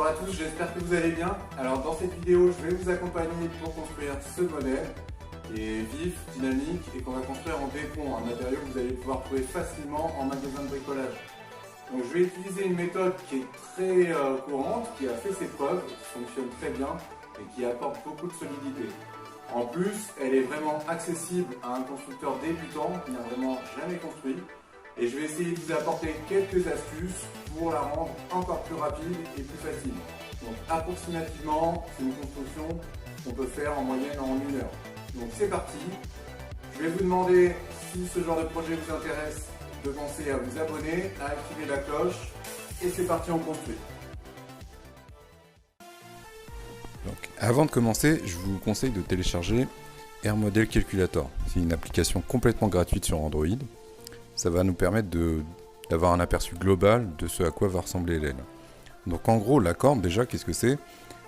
à tous, j'espère que vous allez bien. Alors dans cette vidéo, je vais vous accompagner pour construire ce modèle qui est vif, dynamique et qu'on va construire en dépont, un matériau que vous allez pouvoir trouver facilement en magasin de bricolage. Donc je vais utiliser une méthode qui est très courante, qui a fait ses preuves, qui fonctionne très bien et qui apporte beaucoup de solidité. En plus, elle est vraiment accessible à un constructeur débutant qui n'a vraiment jamais construit. Et je vais essayer de vous apporter quelques astuces pour la rendre encore plus rapide et plus facile. Donc approximativement, c'est une construction qu'on peut faire en moyenne en 1 heure. Donc c'est parti. Je vais vous demander, si ce genre de projet vous intéresse, de penser à vous abonner, à activer la cloche. Et c'est parti, on construit. Donc, avant de commencer, je vous conseille de télécharger AirModel Calculator. C'est une application complètement gratuite sur Android. Ça va nous permettre d'avoir un aperçu global de ce à quoi va ressembler l'aile. Donc en gros, la corde, déjà, qu'est-ce que c'est?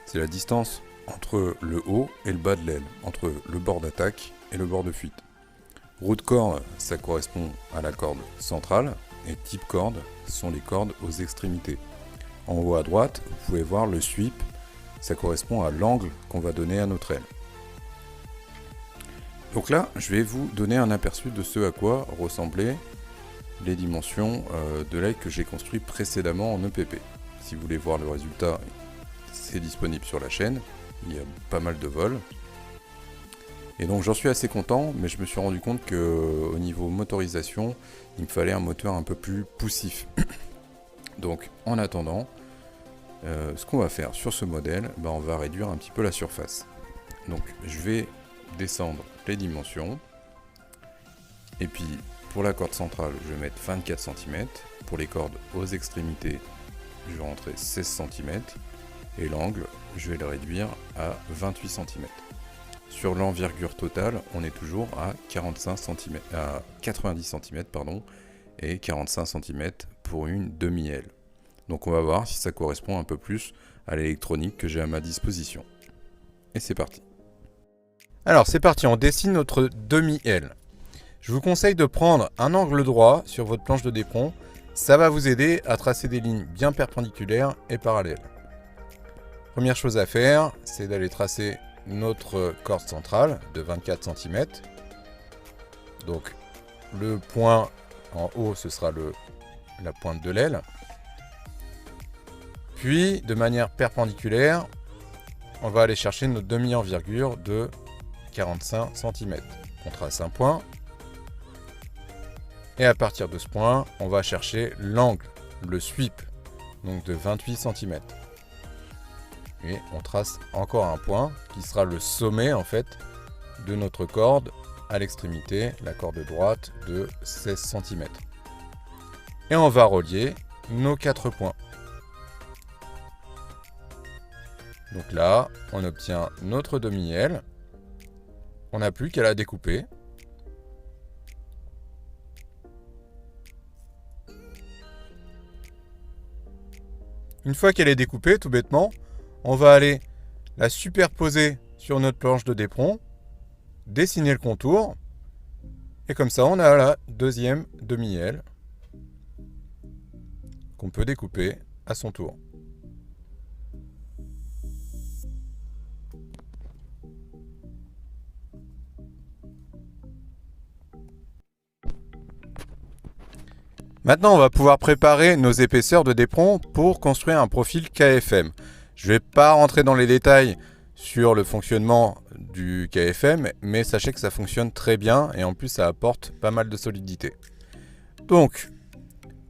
C'est la distance entre le haut et le bas de l'aile, entre le bord d'attaque et le bord de fuite. Roue de corde, ça correspond à la corde centrale, et type corde, ce sont les cordes aux extrémités. En haut à droite, vous pouvez voir le sweep, ça correspond à l'angle qu'on va donner à notre aile. Donc là, je vais vous donner un aperçu de ce à quoi ressemblaient les dimensions de l'aile que j'ai construit précédemment en EPP. Si vous voulez voir le résultat, c'est disponible sur la chaîne, il y a pas mal de vols. Et donc j'en suis assez content, mais je me suis rendu compte qu'au niveau motorisation, il me fallait un moteur un peu plus poussif. Donc en attendant, ce qu'on va faire sur ce modèle, on va réduire un petit peu la surface. Donc je vais descendre les dimensions, et puis pour la corde centrale, je vais mettre 24 cm. Pour les cordes aux extrémités, je vais rentrer 16 cm. Et l'angle, je vais le réduire à 28 cm. Sur l'envergure totale, on est toujours à 90 cm et 45 cm pour une demi-aile. Donc on va voir si ça correspond un peu plus à l'électronique que j'ai à ma disposition. Et c'est parti. Alors c'est parti, on dessine notre demi-aile. Je vous conseille de prendre un angle droit sur votre planche de dépont. Ça va vous aider à tracer des lignes bien perpendiculaires et parallèles. Première chose à faire, c'est d'aller tracer notre corde centrale de 24 cm. Donc le point en haut, ce sera la pointe de l'aile. Puis de manière perpendiculaire, on va aller chercher notre demi-envergure de 45 cm. On trace un point. Et à partir de ce point, on va chercher l'angle, le sweep, donc de 28 cm. Et on trace encore un point qui sera le sommet en fait de notre corde à l'extrémité, la corde droite de 16 cm. Et on va relier nos 4 points. Donc là, on obtient notre demi-aile. On n'a plus qu'à la découper. Une fois qu'elle est découpée, tout bêtement, on va aller la superposer sur notre planche de dépont, dessiner le contour, et comme ça on a la deuxième demi-aile qu'on peut découper à son tour. Maintenant, on va pouvoir préparer nos épaisseurs de dépont pour construire un profil KFM. Je ne vais pas rentrer dans les détails sur le fonctionnement du KFM, mais sachez que ça fonctionne très bien et en plus ça apporte pas mal de solidité. Donc,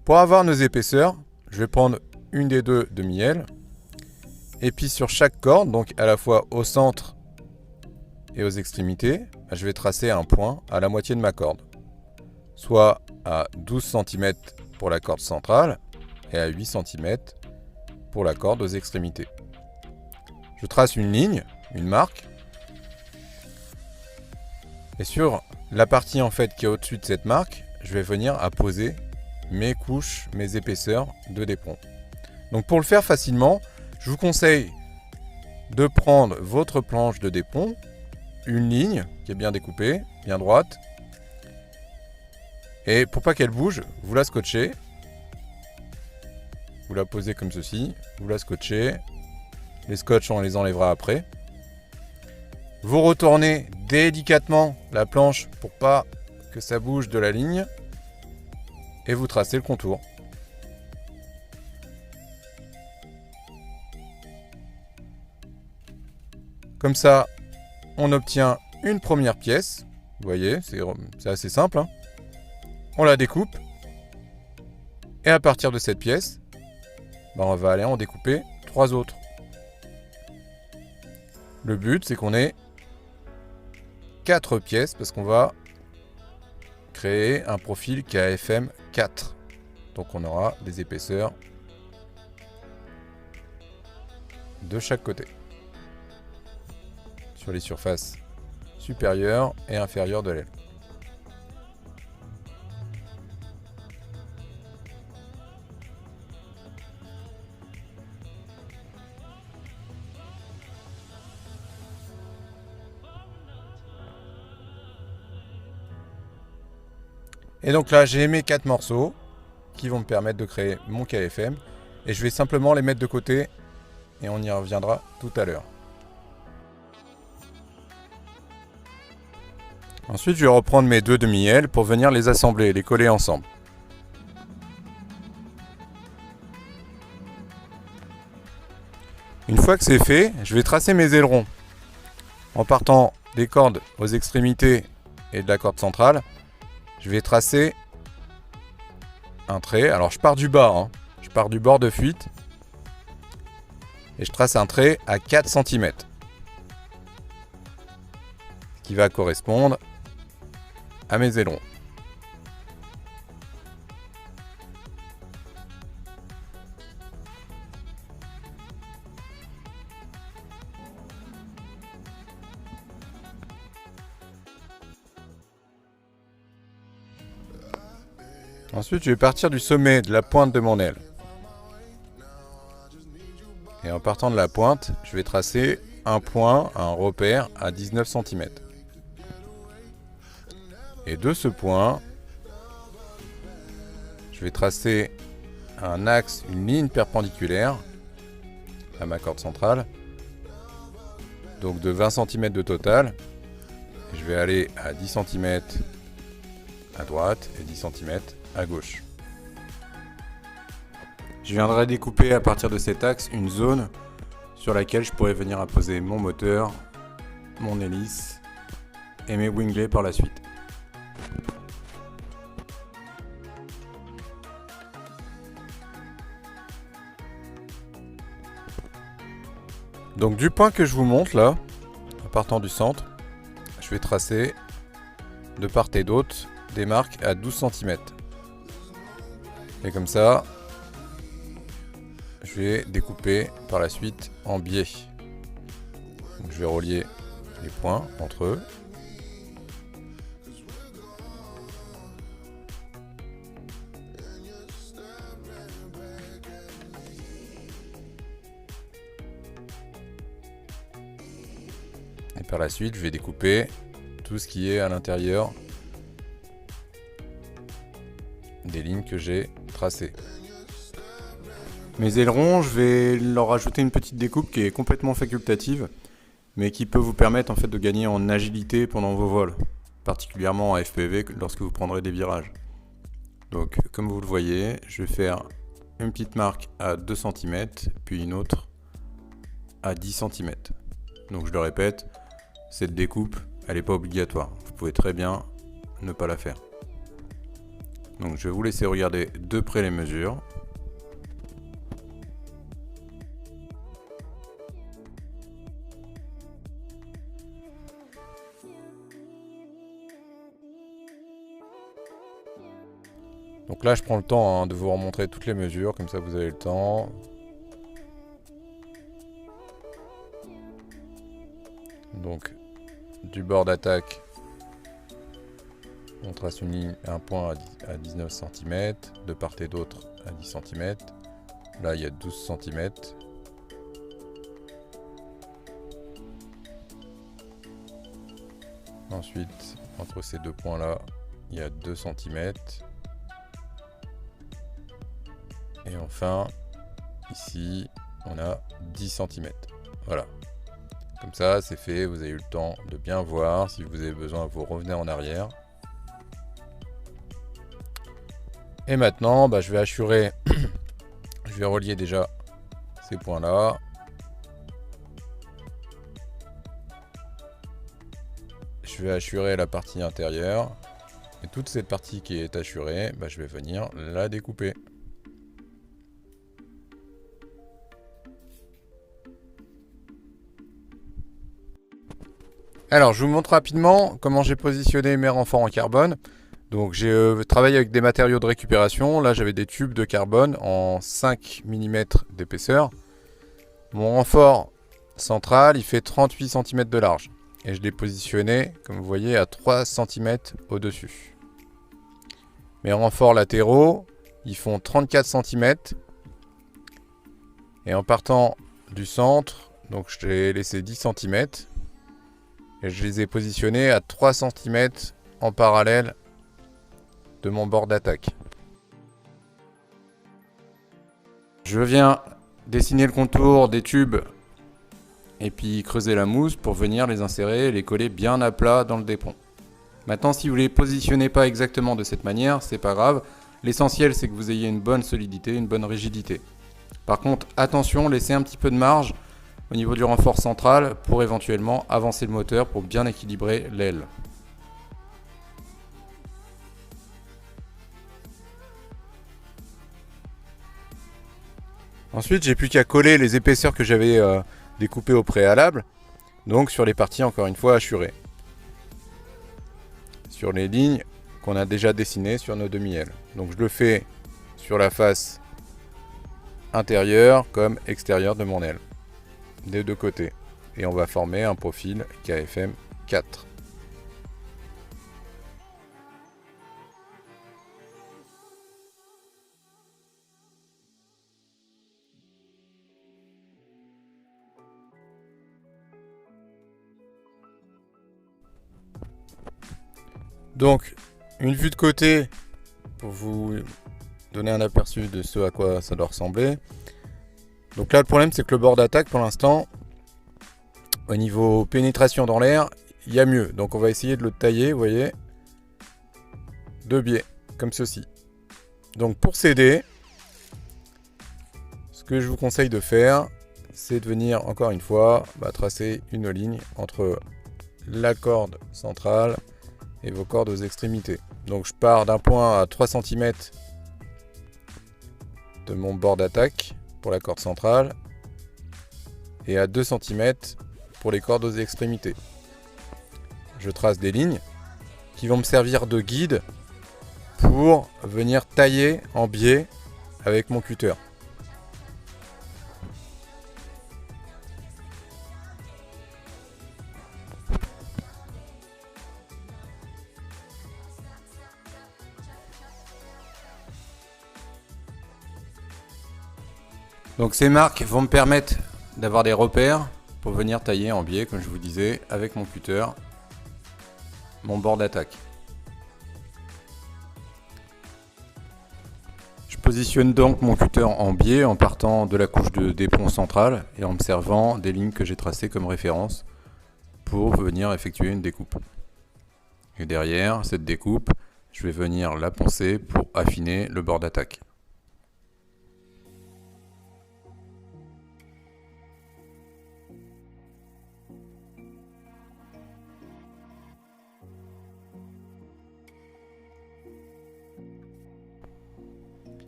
pour avoir nos épaisseurs, je vais prendre une des deux demi-ailes et puis sur chaque corde, donc à la fois au centre et aux extrémités, je vais tracer un point à la moitié de ma corde, soit à 12 cm pour la corde centrale et à 8 cm pour la corde aux extrémités. Je trace une ligne, une marque, et sur la partie en fait qui est au-dessus de cette marque, je vais venir à poser mes couches, mes épaisseurs de dépont. Donc pour le faire facilement, je vous conseille de prendre votre planche de dépont, une ligne qui est bien découpée, bien droite, et pour pas qu'elle bouge, vous la scotchez, vous la posez comme ceci, vous la scotchez, Les scotch, on les enlèvera après. Vous retournez délicatement la planche pour pas que ça bouge de la ligne. Et vous tracez le contour. Comme ça, on obtient une première pièce. Vous voyez, c'est assez simple, hein. On la découpe. Et à partir de cette pièce, on va aller en découper 3 autres. Le but, c'est qu'on ait 4 pièces parce qu'on va créer un profil KFM 4. Donc on aura des épaisseurs de chaque côté. Sur les surfaces supérieures et inférieures de l'aile. Et donc là, j'ai mes 4 morceaux qui vont me permettre de créer mon KFM. Et je vais simplement les mettre de côté et on y reviendra tout à l'heure. Ensuite, je vais reprendre mes 2 demi-ailes pour venir les assembler, les coller ensemble. Une fois que c'est fait, je vais tracer mes ailerons en partant des cordes aux extrémités et de la corde centrale. Je vais tracer un trait. Alors, je pars du bas, hein. Je pars du bord de fuite et je trace un trait à 4 cm. Ce qui va correspondre à mes ailerons. Ensuite, je vais partir du sommet de la pointe de mon aile. Et en partant de la pointe, je vais tracer un point, un repère à 19 cm. Et de ce point, je vais tracer un axe, une ligne perpendiculaire à ma corde centrale. Donc de 20 cm de total. Je vais aller à 10 cm à droite et 10 cm à gauche. Je viendrai découper à partir de cet axe une zone sur laquelle je pourrais venir apposer mon moteur, mon hélice et mes winglets par la suite. Donc du point que je vous montre là, en partant du centre, je vais tracer de part et d'autre des marques à 12 cm. Et comme ça, je vais découper par la suite en biais. Donc, je vais relier les points entre eux. Et par la suite, je vais découper tout ce qui est à l'intérieur des lignes que j'ai tracées. Mes ailerons, je vais leur ajouter une petite découpe qui est complètement facultative, mais qui peut vous permettre en fait de gagner en agilité pendant vos vols, particulièrement en FPV lorsque vous prendrez des virages. Donc comme vous le voyez, je vais faire une petite marque à 2 cm, puis une autre à 10 cm. Donc je le répète, cette découpe, elle n'est pas obligatoire. Vous pouvez très bien ne pas la faire. Donc je vais vous laisser regarder de près les mesures. Donc là je prends le temps de vous remontrer toutes les mesures, comme ça vous avez le temps. Donc du bord d'attaque, on trace une ligne, un point à 19 cm, de part et d'autre à 10 cm. Là il y a 12 cm. Ensuite, entre ces deux points là, il y a 2 cm. Et enfin, ici, on a 10 cm. Voilà. Comme ça, c'est fait. Vous avez eu le temps de bien voir. Si vous avez besoin, vous revenez en arrière. Et maintenant, je vais assurer. Je vais relier déjà ces points-là. Je vais assurer la partie intérieure. Et toute cette partie qui est assurée, je vais venir la découper. Alors, je vous montre rapidement comment j'ai positionné mes renforts en carbone. Donc, j'ai travaillé avec des matériaux de récupération. Là, j'avais des tubes de carbone en 5 mm d'épaisseur. Mon renfort central, il fait 38 cm de large. Et je l'ai positionné, comme vous voyez, à 3 cm au-dessus. Mes renforts latéraux, ils font 34 cm. Et en partant du centre, donc je l'ai laissé 10 cm. Et je les ai positionnés à 3 cm en parallèle de mon bord d'attaque. Je viens dessiner le contour des tubes et puis creuser la mousse pour venir les insérer et les coller bien à plat dans le dépont. Maintenant, si vous ne les positionnez pas exactement de cette manière, c'est pas grave. L'essentiel, c'est que vous ayez une bonne solidité, une bonne rigidité. Par contre, attention, laissez un petit peu de marge au niveau du renfort central pour éventuellement avancer le moteur pour bien équilibrer l'aile. Ensuite, j'ai plus qu'à coller les épaisseurs que j'avais découpées au préalable, donc sur les parties encore une fois assurées, sur les lignes qu'on a déjà dessinées sur nos demi-ailes. Donc je le fais sur la face intérieure comme extérieure de mon aile, des deux côtés, et on va former un profil KFM 4. Donc, une vue de côté pour vous donner un aperçu de ce à quoi ça doit ressembler. Donc là, le problème, c'est que le bord d'attaque, pour l'instant, au niveau pénétration dans l'air, il y a mieux. Donc, on va essayer de le tailler, vous voyez, de biais, comme ceci. Donc, pour s'aider, ce que je vous conseille de faire, c'est de venir, encore une fois, tracer une ligne entre la corde centrale et vos cordes aux extrémités. Donc je pars d'un point à 3 cm de mon bord d'attaque pour la corde centrale et à 2 cm pour les cordes aux extrémités. Je trace des lignes qui vont me servir de guide pour venir tailler en biais avec mon cutter. Donc ces marques vont me permettre d'avoir des repères pour venir tailler en biais, comme je vous disais, avec mon cutter, mon bord d'attaque. Je positionne donc mon cutter en biais en partant de la couche de dépont centrale et en me servant des lignes que j'ai tracées comme référence pour venir effectuer une découpe. Et derrière cette découpe, je vais venir la poncer pour affiner le bord d'attaque.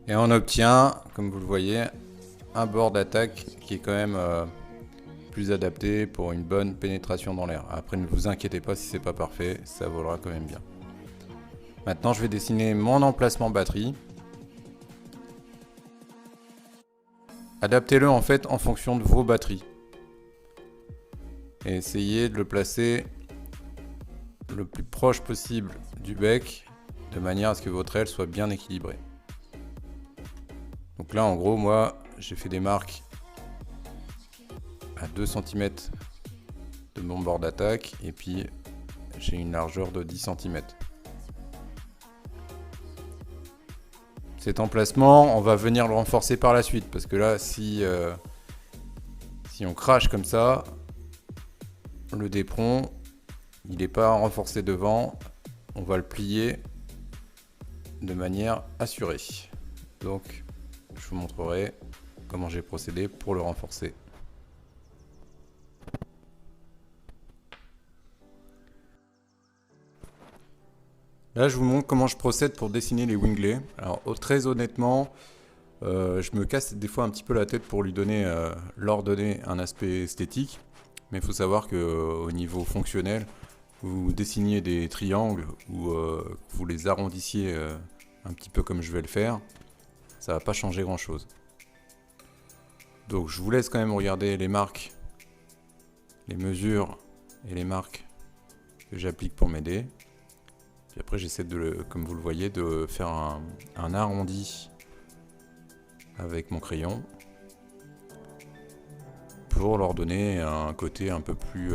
Et on obtient, comme vous le voyez, un bord d'attaque qui est quand même plus adapté pour une bonne pénétration dans l'air. Après, ne vous inquiétez pas si c'est pas parfait, ça volera quand même bien. Maintenant, je vais dessiner mon emplacement batterie. Adaptez-le en fait en fonction de vos batteries. Et essayez de le placer le plus proche possible du bec, de manière à ce que votre aile soit bien équilibrée. Donc là, en gros, moi, j'ai fait des marques à 2 cm de mon bord d'attaque et puis j'ai une largeur de 10 cm. Cet emplacement, on va venir le renforcer par la suite parce que là, si Si on crache comme ça, le d'éperon, il n'est pas renforcé devant, on va le plier de manière assurée. Donc, je vous montrerai comment j'ai procédé pour le renforcer. Là, je vous montre comment je procède pour dessiner les winglets. Alors, très honnêtement, je me casse des fois un petit peu la tête pour leur donner un aspect esthétique. Mais il faut savoir qu'au niveau fonctionnel, vous dessiniez des triangles ou vous les arrondissiez un petit peu comme je vais le faire, ça va pas changer grand chose. Donc je vous laisse quand même regarder les marques, les mesures et les marques que j'applique pour m'aider. Puis après j'essaie comme vous le voyez, de faire un arrondi avec mon crayon pour leur donner un côté un peu plus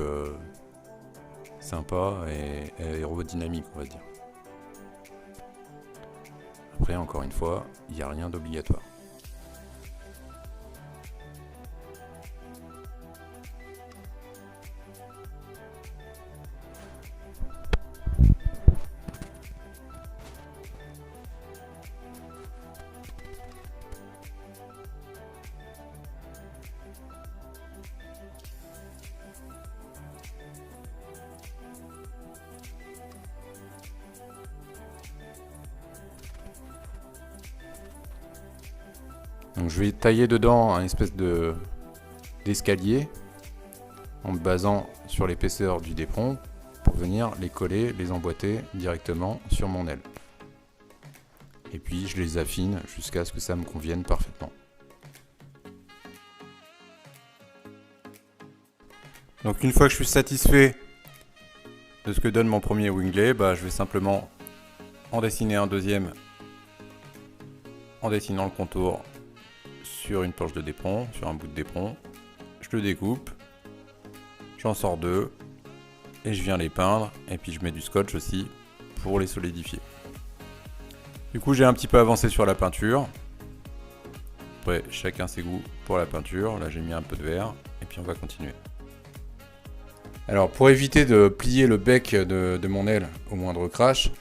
sympa et aérodynamique, on va dire. Après, encore une fois, il n'y a rien d'obligatoire. Donc je vais tailler dedans un espèce d'escalier en me basant sur l'épaisseur du d'éperon pour venir les coller, les emboîter directement sur mon aile. Et puis je les affine jusqu'à ce que ça me convienne parfaitement. Donc une fois que je suis satisfait de ce que donne mon premier winglet, je vais simplement en dessiner un deuxième en dessinant le contour sur une planche de d'éperon, sur un bout de d'éperon. Je le découpe, j'en sors deux et je viens les peindre et puis je mets du scotch aussi pour les solidifier. Du coup j'ai un petit peu avancé sur la peinture. Après chacun ses goûts pour la peinture, là j'ai mis un peu de vert et puis on va continuer. Alors pour éviter de plier le bec de mon aile au moindre crash,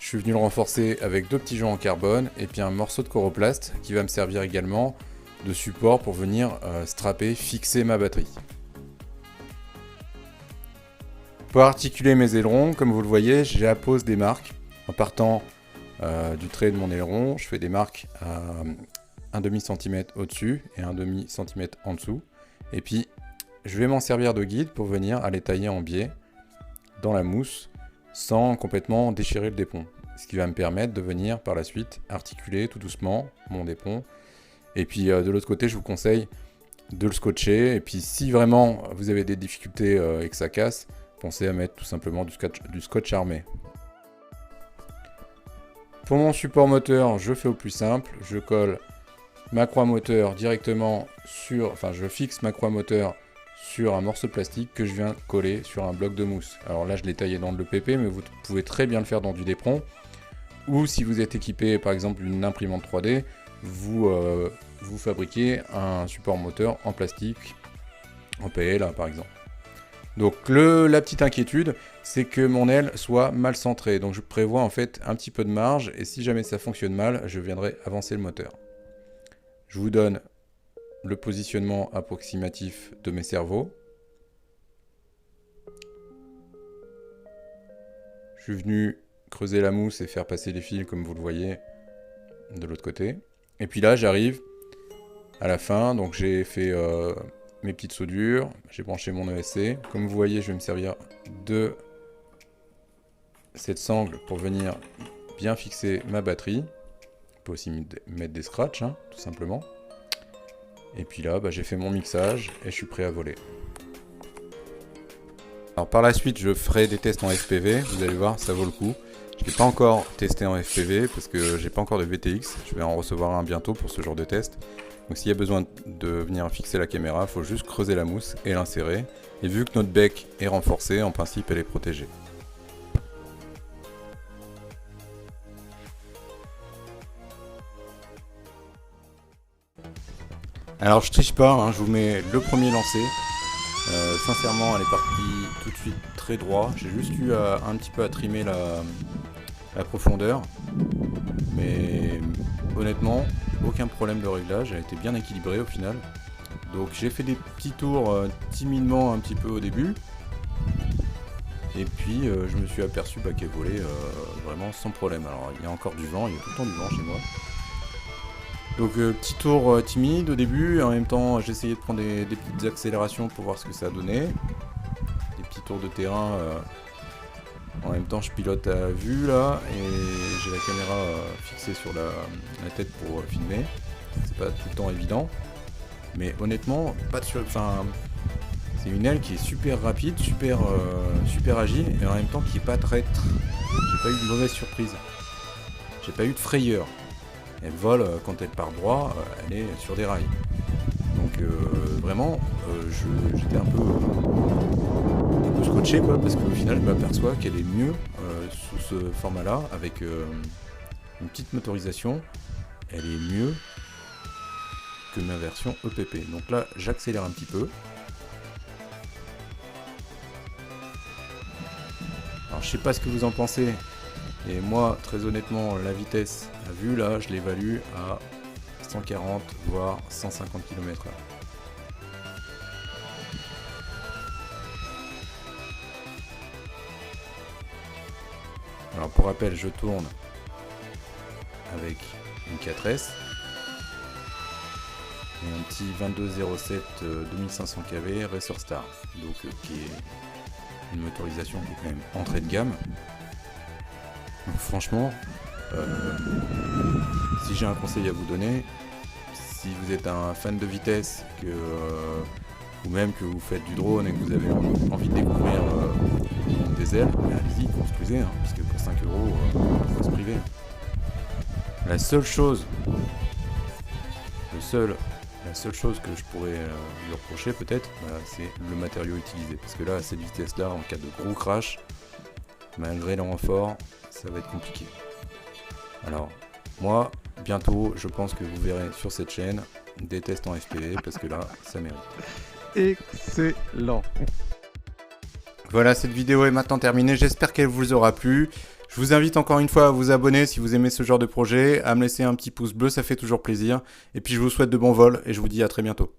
je suis venu le renforcer avec deux petits joints en carbone et puis un morceau de coroplaste qui va me servir également de support pour venir strapper, fixer ma batterie. Pour articuler mes ailerons, comme vous le voyez, j'appose des marques. En partant du trait de mon aileron, je fais des marques à 1/2 centimètre au-dessus et 1/2 centimètre en dessous. Et puis, je vais m'en servir de guide pour venir aller tailler en biais dans la mousse sans complètement déchirer le d'éperon. Ce qui va me permettre de venir par la suite articuler tout doucement mon d'éperon. Et puis de l'autre côté, je vous conseille de le scotcher. Et puis si vraiment vous avez des difficultés et que ça casse, pensez à mettre tout simplement du scotch armé. Pour mon support moteur, je fais au plus simple. Je colle ma croix moteur directement je fixe ma croix moteur sur un morceau de plastique que je viens coller sur un bloc de mousse. Alors là, je l'ai taillé dans de l'EPP, mais vous pouvez très bien le faire dans du d'éperon. Ou si vous êtes équipé par exemple d'une imprimante 3D, vous fabriquez un support moteur en plastique, en PL par exemple. Donc la petite inquiétude, c'est que mon aile soit mal centrée. Donc je prévois en fait un petit peu de marge et si jamais ça fonctionne mal, je viendrai avancer le moteur. Je vous donne le positionnement approximatif de mes cerveaux. Je suis venu creuser la mousse et faire passer les fils comme vous le voyez de l'autre côté. Et puis là j'arrive à la fin, donc j'ai fait mes petites soudures, j'ai branché mon ESC. Comme vous voyez, je vais me servir de cette sangle pour venir bien fixer ma batterie. On peut aussi mettre des scratchs, tout simplement. Et puis là, j'ai fait mon mixage et je suis prêt à voler. Alors par la suite, je ferai des tests en FPV, vous allez voir, ça vaut le coup. Je ne l'ai pas encore testé en FPV parce que j'ai pas encore de VTX, je vais en recevoir un bientôt pour ce genre de test. Donc s'il y a besoin de venir fixer la caméra, il faut juste creuser la mousse et l'insérer. Et vu que notre bec est renforcé, en principe elle est protégée. Alors je triche pas, hein, je vous mets le premier lancé. Sincèrement, elle est partie tout de suite très droit. J'ai juste eu un petit peu à trimer la profondeur. Mais honnêtement, aucun problème de réglage. Elle était bien équilibrée au final. Donc j'ai fait des petits tours timidement un petit peu au début. Et puis je me suis aperçu qu'elle volait vraiment sans problème. Alors il y a encore du vent, il y a tout le temps du vent chez moi. Donc petit tour timide au début, en même temps j'essayais de prendre des petites accélérations pour voir ce que ça donnait. Des petits tours de terrain, en même temps je pilote à vue là, et j'ai la caméra fixée sur la tête pour filmer. C'est pas tout le temps évident, mais honnêtement, pas de c'est une aile qui est super rapide, super agile, et en même temps qui est pas traître. J'ai pas eu de mauvaise surprise, j'ai pas eu de frayeur. Elle vole quand elle part droit, elle est sur des rails. Donc vraiment, j'étais un peu scotché quoi, parce qu'au final je m'aperçois qu'elle est mieux sous ce format là, avec une petite motorisation, elle est mieux que ma version EPP. Donc là j'accélère un petit peu. Alors je sais pas ce que vous en pensez. Et moi, très honnêtement, la vitesse à vue, là, je l'évalue à 140 voire 150 km/h. Alors pour rappel, je tourne avec une 4S et un petit 2207 2500 kV Racer Star, donc qui est une motorisation qui est quand même entrée de gamme. Donc franchement, si j'ai un conseil à vous donner, si vous êtes un fan de vitesse, ou même que vous faites du drone et que vous avez envie de découvrir des ailes, allez-y, construisez, hein, parce que pour 5 euros, on peut se priver. La seule chose que je pourrais lui reprocher peut-être, c'est le matériau utilisé. Parce que là, à cette vitesse-là, en cas de gros crash, malgré le renfort, ça va être compliqué. Alors, moi, bientôt, je pense que vous verrez sur cette chaîne des tests en FPV, parce que là, ça mérite. Excellent. Voilà, cette vidéo est maintenant terminée, j'espère qu'elle vous aura plu. Je vous invite encore une fois à vous abonner si vous aimez ce genre de projet, à me laisser un petit pouce bleu, ça fait toujours plaisir. Et puis je vous souhaite de bons vols et je vous dis à très bientôt.